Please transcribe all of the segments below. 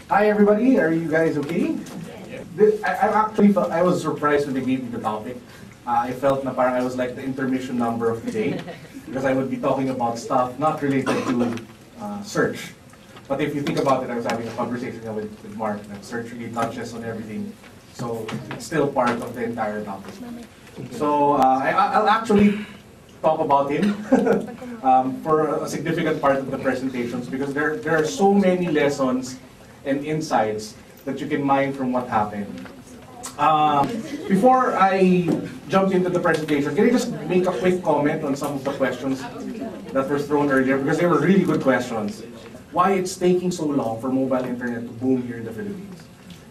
Hi everybody, are you guys okay? I was surprised when they gave me the topic. I felt na parang I was like the intermission number of the day because I would be talking about stuff not related to search. But if you think about it, I was having a conversation with Mark that search really touches on everything. So it's still part of the entire topic. So I'll actually talk about him for a significant part of the presentations because there are so many lessons and insights that you can mine from what happened. Before I jump into the presentation, can I just make a quick comment on some of the questions that were thrown earlier because they were really good questions. Why it's taking so long for mobile internet to boom here in the Philippines.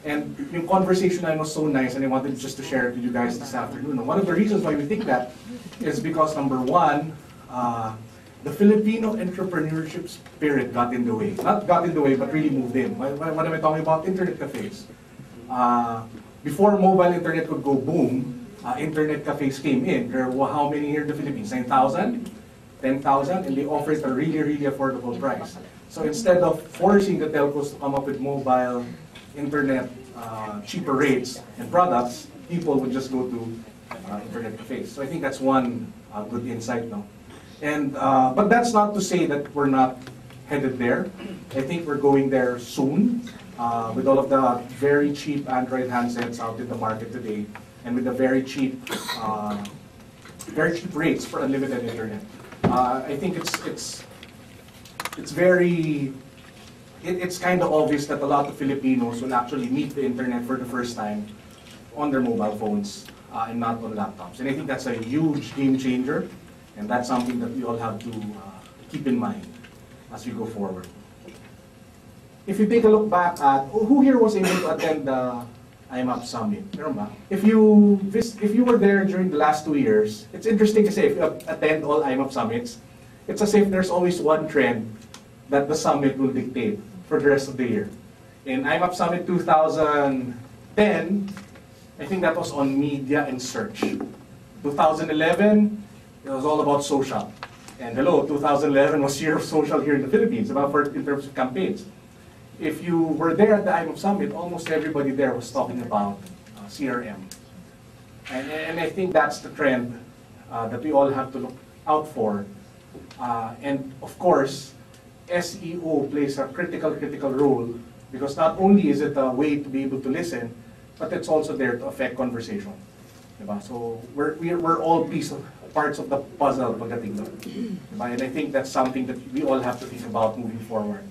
And yung conversation I was so nice and I wanted just to share it with you guys this afternoon. And one of the reasons why we think that is because number one, the Filipino entrepreneurship spirit got in the way. Not got in the way, but really moved in. What am I talking about? Internet cafes. Before mobile internet could go boom, internet cafes came in. There were how many here in the Philippines? 9,000? 10,000? And they offered a really, really affordable price. So instead of forcing the telcos to come up with mobile internet cheaper rates and products, people would just go to internet cafes. So I think that's one good insight now. And but that's not to say that we're not headed there. I think we're going there soon with all of the very cheap Android handsets out in the market today, and with the very cheap rates for unlimited internet. I think it's kind of obvious that a lot of Filipinos will actually meet the internet for the first time on their mobile phones and not on laptops. And I think that's a huge game changer, and that's something that we all have to keep in mind as we go forward. If you take a look back at who here was able to attend the IMAP Summit, if you were there during the last 2 years, it's interesting to say if you attend all IMAP summits, it's as if there's always one trend that the summit will dictate for the rest of the year. In IMAP Summit 2010, I think that was on media and search. 2011, it was all about social. And hello, 2011 was year of social here in the Philippines, in terms of campaigns. If you were there at the IMAP Summit, almost everybody there was talking about CRM. And I think that's the trend that we all have to look out for. And of course, SEO plays a critical role because not only is it a way to be able to listen, but it's also there to affect conversation. So we're all parts of the puzzle pagdating doon. And I think that's something that we all have to think about moving forward.